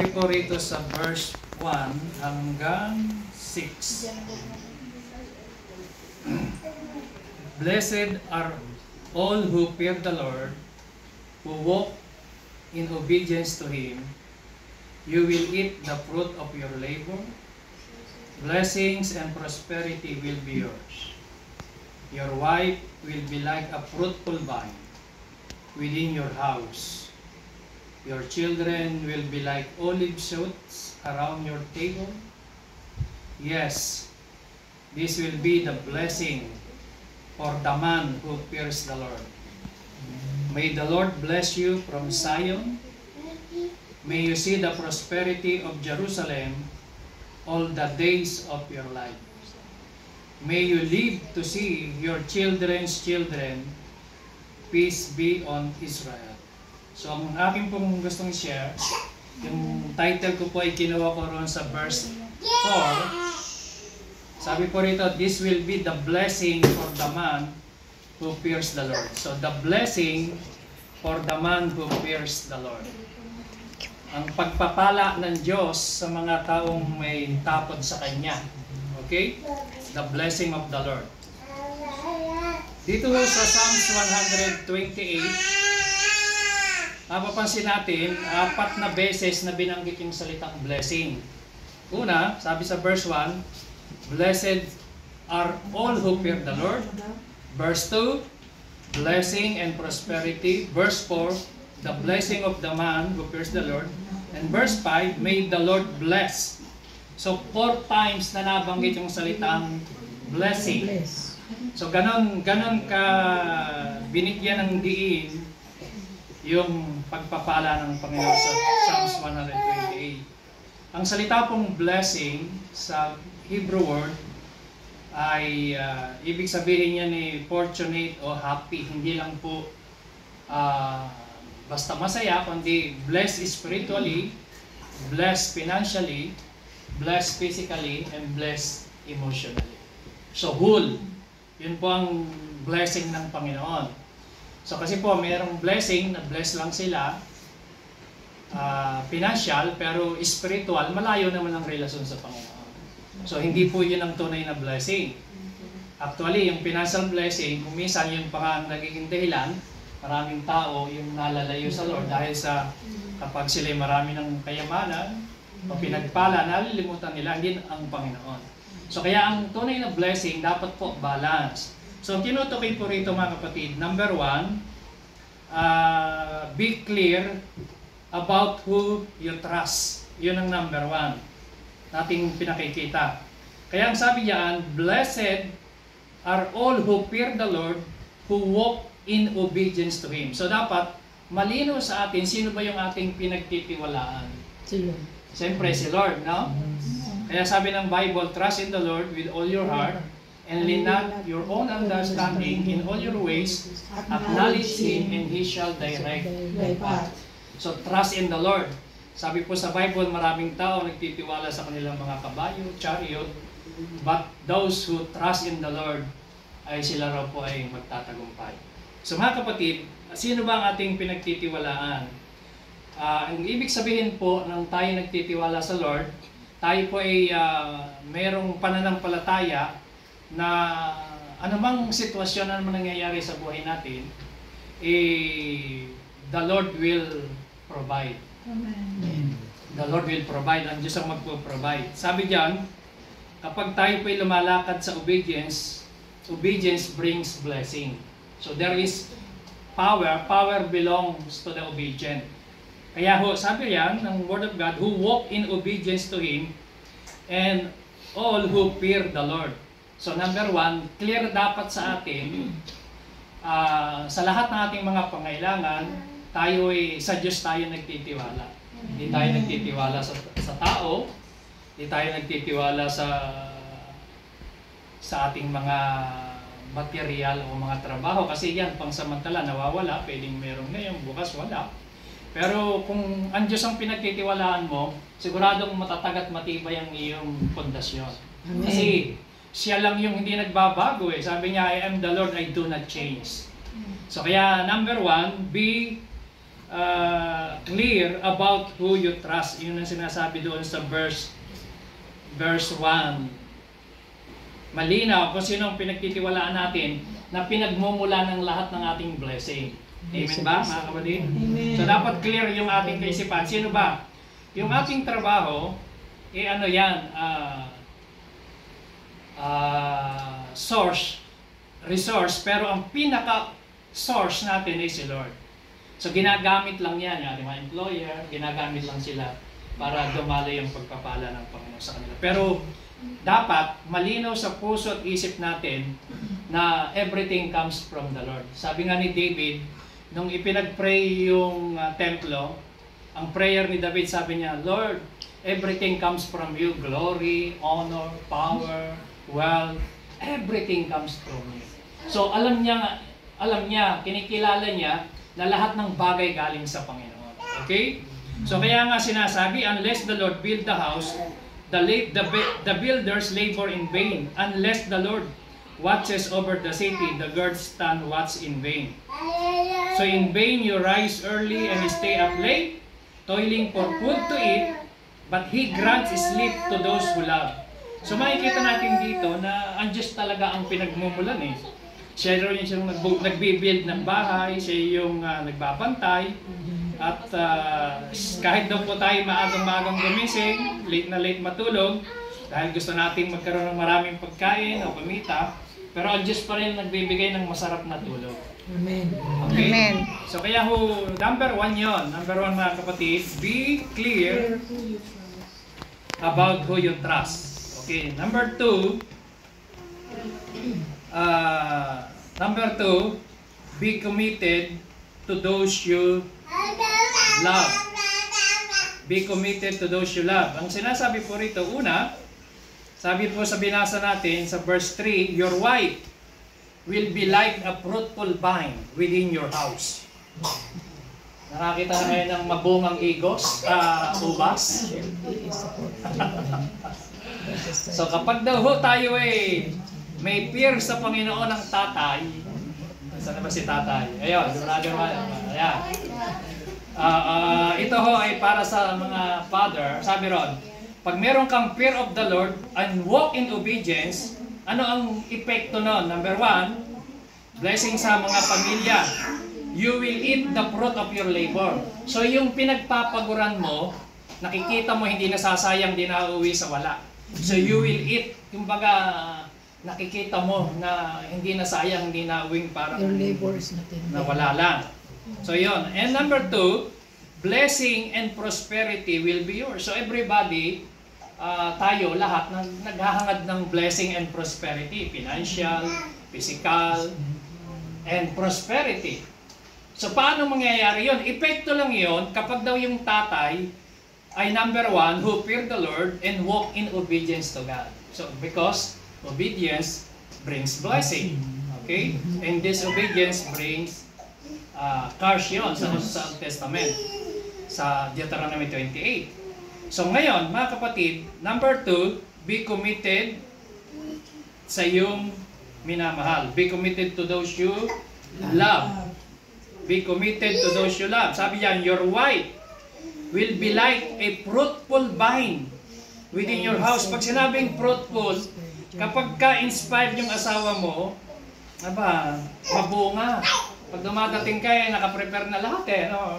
po rito sa verse 1 hanggang 6. Blessed are all who fear the Lord, who walk in obedience to Him. You will eat the fruit of your labor. Blessings and prosperity will be yours. Your wife will be like a fruitful vine within your house. Your children will be like olive shoots around your table. Yes, this will be the blessing for the man who fears the Lord. May the Lord bless you from Zion. May you see the prosperity of Jerusalem all the days of your life. May you live to see your children's children. Peace be on Israel. So, ang aking pong gustong share, yung title ko po ay kinuha ko roon sa verse 4. Sabi po rito, this will be the blessing for the man who fears the Lord. So, the blessing for the man who fears the Lord. Ang pagpapala ng Diyos sa mga taong may tapon sa Kanya. Okay? The blessing of the Lord. Dito sa Psalms 128, mapapansin natin, 4 na beses na binanggit yung salitang blessing. Una, sabi sa verse 1, blessed are all who fear the Lord. Verse 2, blessing and prosperity. Verse 4, the blessing of the man who fears the Lord. And verse 5, may the Lord bless. So, 4 times na nabanggit yung salitang blessing. So, ganon ka binigyan ng diin yung pagpapala ng Panginoon sa Psalms 128. Ang salita pong blessing sa Hebrew word ay ibig sabihin niya ni fortunate o happy. Hindi lang po basta masaya, kundi blessed spiritually, blessed financially, blessed physically, and blessed emotionally. So whole, yun po ang blessing ng Panginoon. So kasi po mayroong blessing na bless lang sila, financial, pero spiritual, malayo naman ang relasyon sa Panginoon. So hindi po yun ang tunay na blessing. Actually, yung financial blessing, kung minsan yun pa nga ang nagiging dahilan, maraming tao yung nalalayo sa Lord dahil sa kapag sila marami ng kayamanan o pinagpala, nalilimutan nila din ang Panginoon. So kaya ang tunay na blessing dapat po balance. So tinutukoy po rito mga kapatid, number 1, be clear about who you trust. Yun ang number 1 nating pinakikita. Kaya ang sabi diyan, blessed are all who fear the Lord, who walk in obedience to Him. So dapat malino sa atin, sino ba yung ating pinagtitiwalaan? Siyempre si Lord, no? Kaya sabi ng Bible, trust in the Lord with all your heart, and lean not your own understanding, in all your ways, acknowledge Him, and He shall direct thy path. So trust in the Lord. Sabi po sa Bible, maraming tao nagtitiwala sa kanilang mga kabayo, chariot, but those who trust in the Lord, ay sila raw po ay magtatagumpay. So mga kapatid, sino ba ang ating pinagtitiwalaan? Ang ibig sabihin po ng tayo nagtitiwala sa Lord, tayo po ay mayroong pananampalataya na anumang sitwasyon na naman nangyayari sa buhay natin, the Lord will provide. Amen. The Lord will provide. Ang Diyos ang magpo-provide. Sabi diyan, kapag tayo po ay lumalakad sa obedience, obedience brings blessing. So there is power. Power belongs to the obedient. Kaya ho, sabi yan ng Word of God, who walk in obedience to Him, and all who fear the Lord. So number 1, clear dapat sa atin, sa lahat ng ating mga pangailangan, tayo ay sa Diyos tayo nagtitiwala. Hindi tayo nagtitiwala sa tao, hindi tayo nagtitiwala sa ating mga material o mga trabaho. Kasi yan, pangsamantala, nawawala, pwedeng meron ngayon, bukas wala. Pero kung ang Diyos ang pinagtitiwalaan mo, siguradong matatag at matibay ang iyong pundasyon. Kasi siya lang yung hindi nagbabago eh. Sabi niya, I am the Lord, I do not change. So kaya number 1, be clear about who you trust. Yun ang sinasabi doon sa verse 1. Malinaw kung sino ang pinagtitiwalaan natin na pinagmumula ng lahat ng ating blessing. Amen ba, mga kapatid? Amen. So dapat clear yung ating kaisipan. Sino ba? Yung ating trabaho, ano yan, resource, pero ang pinaka-source natin ay si Lord. So ginagamit lang yan, yung ating mga employer, ginagamit lang sila para dumalo yung pagpapala ng Panginoon sa kanila. Pero dapat malinaw sa puso at isip natin na everything comes from the Lord. Sabi nga ni David, nung ipinag-pray yung templo, ang prayer ni David, sabi niya, Lord, everything comes from you, glory, honor, power, wealth, everything comes from you. So alam niya, kinikilala niya na lahat ng bagay galing sa Panginoon. Okay? So kaya nga sinasabi, unless the Lord build the house, the builders labor in vain. Unless the Lord watches over the city, the guards stand watch in vain. So in vain you rise early and stay up late, toiling for food to eat, but He grants sleep to those who love. So makikita natin dito na ang Diyos talaga ang pinagmumulan eh. Siya rin yung nagbibuild ng bahay, siya yung nagbabantay. At kahit daw po tayo maagang-maagang gumising, late na late matulog, dahil gusto nating magkaroon ng maraming pagkain o kumita, pero ang Diyos pa rin nagbibigay ng masarap na tulog. Amen. Okay? Amen. So kaya number 1 yon. Number 1 mga kapatid, be clear about who you trust. Okay, number 2, be committed to those you love. Be committed to those you love. Ang sinasabi po rito, una, sabi po sa binasa natin sa verse 3, your wife will be like a fruitful vine within your house. Nakakita na kayo ng mabungang ubas? So kapag daw tayo may fear sa Panginoon ng tatay, saan na ba si tatay? Ayun, ayan. Ito ay para sa mga father. Sabi ron, pag meron kang fear of the Lord and walk in obedience, ano ang epekto nun? Number 1, blessing sa mga pamilya. You will eat the fruit of your labor. So yung pinagpapaguran mo, nakikita mo hindi nasasayang, hindi nauuwi sa wala. So you will eat, kumbaga nakikita mo na hindi nasayang, hindi nauuwing parang Your labor is nothing. na wala lang. So yon. And number 2, blessing and prosperity will be yours. So everybody, tayo lahat naghahangad ng blessing and prosperity, financial, physical, and prosperity. So paano mangyayari yon? Epekto lang yon kapag daw yung tatay ay number 1, who fear the Lord and walk in obedience to God. So because obedience brings blessing. Okay? And disobedience brings curse yun sa Old Testament, sa Deuteronomy 28. So ngayon, mga kapatid, number 2, be committed sa iyong minamahal. Be committed to those you love. Be committed to those you love. Sabi yan, your wife will be like a fruitful vine within your house. Pag sinabing fruitful, kapag ka-inspired yung asawa mo, mabunga. Pag dumadating ka, nakaprepare na lahat no?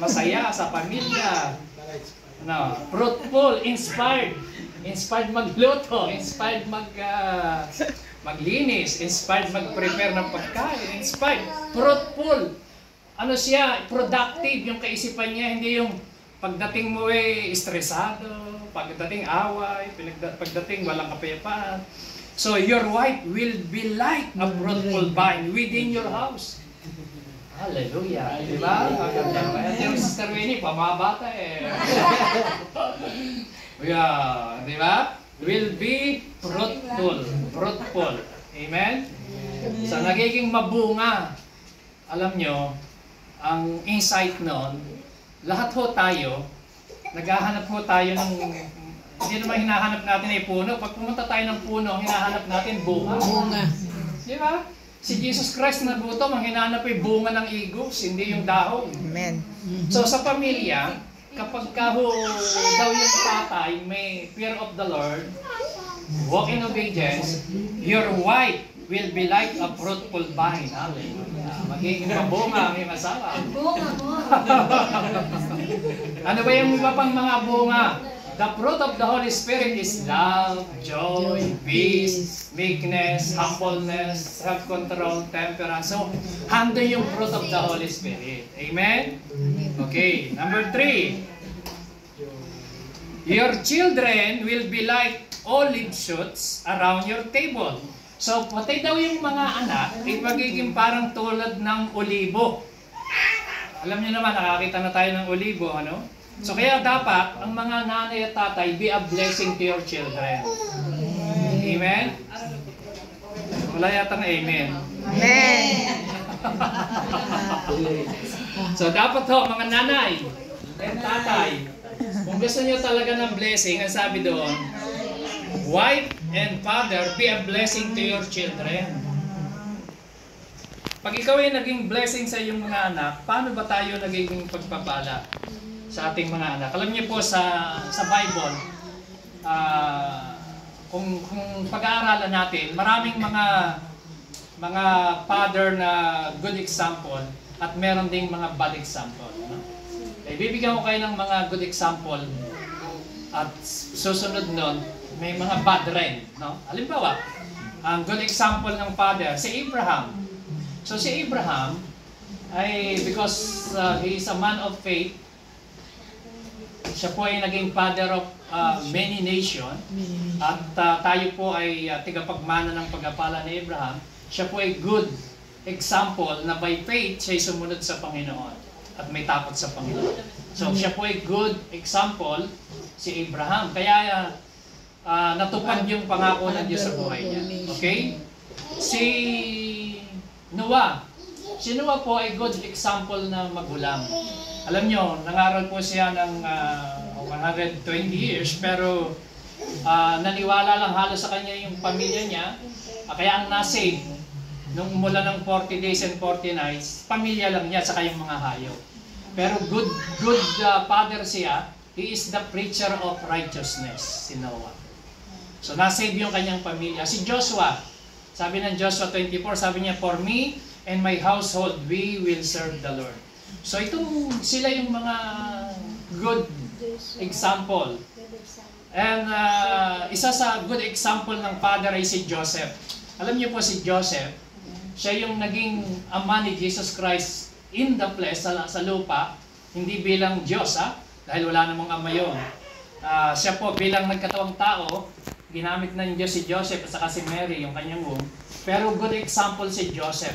Masaya sa pamilya. No? Fruitful, inspired. Inspired magluto, inspired maglinis, inspired mag-prepare ng pagkain, inspired, fruitful. Ano siya, productive yung kaisipan niya, hindi yung pagdating mo estresado, pagdating away, pagdating walang kapayapaan. So your wife will be like a fruitful vine within your house. Hallelujah. Diba? Yung Sister Winnie, pamabata Yeah, diba? Will be fruitful. Fruitful. Amen? So nagiging mabunga. Alam nyo, ang insight nun, lahat ho tayo, naghahanap ho tayo ng, hindi naman hinahanap natin ay puno. Pag pumunta tayo ng puno, hinahanap natin bunga. Bunga. Di ba? Si Jesus Christ nagutom, ang hinanap ay bunga ng igos, hindi yung dahon. Amen. So sa pamilya, kapag daw yung tatay may fear of the Lord, walk in obedience, your wife will be like a fruitful vine. Hallelujah. Magiging mabunga ang iyong asawa. Ano ba yung iba pang mga bunga? The fruit of the Holy Spirit is love, joy, peace, meekness, humbleness, self-control, temperance. So, hando yung fruit of the Holy Spirit. Amen? Okay, number 3. Your children will be like olive shoots around your table. So, pati daw yung mga anak, ay magiging parang tulad ng olibo. Alam niyo naman, nakakita na tayo ng olibo, ano? So, kaya dapat, ang mga nanay at tatay, be a blessing to your children. Amen? Wala yatang amen. Amen. So, dapat ho, mga nanay at tatay, kung gusto niyo talaga ng blessing, ang sabi doon, wife and father, be a blessing to your children. Pag ikaw ay naging blessing sa iyong mga anak, paano ba tayo nagiging pagpapala sa ating mga anak? Alam niyo po sa Bible, kung pag-aaralan natin, maraming mga father na good example at meron ding mga bad example. No? Bibigyan ko kayo ng mga good example at susunod nun, may mga bad rin. No? Halimbawa, ang good example ng father, si Abraham. So si Abraham, ay because he is a man of faith, siya po ay naging father of many nation at tayo po ay tigapagmana ng pagpapala ni Abraham. Siya po ay good example na by faith siya ay sumunod sa Panginoon at may takot sa Panginoon. So siya po ay good example, si Abraham. Kaya natupad yung pangako ng Diyos sa buhay niya. Okay? Si Noah. Si Noah po ay good example na magulang. Alam nyo, nangaral po siya ng 120 years, pero naniwala lang halos sa kanya yung pamilya niya. Kaya ang nasave, nung mula ng 40 days and 40 nights, pamilya lang niya, saka yung mga hayop. Pero good father siya, he is the preacher of righteousness, si Noah. So nasave yung kanyang pamilya. Si Joshua, sabi ng Joshua 24, sabi niya, for me and my household, we will serve the Lord. So sila yung mga good example. And isa sa good example ng father ay si Joseph. Alam niyo po si Joseph, siya yung naging ama ni Jesus Christ in the flesh, sa lupa, hindi bilang Diyos, dahil wala namang ama yun. Siya po bilang nagkatawang tao, ginamit ng Diyos si Joseph at saka si Mary, yung kanyang womb. Pero good example si Joseph.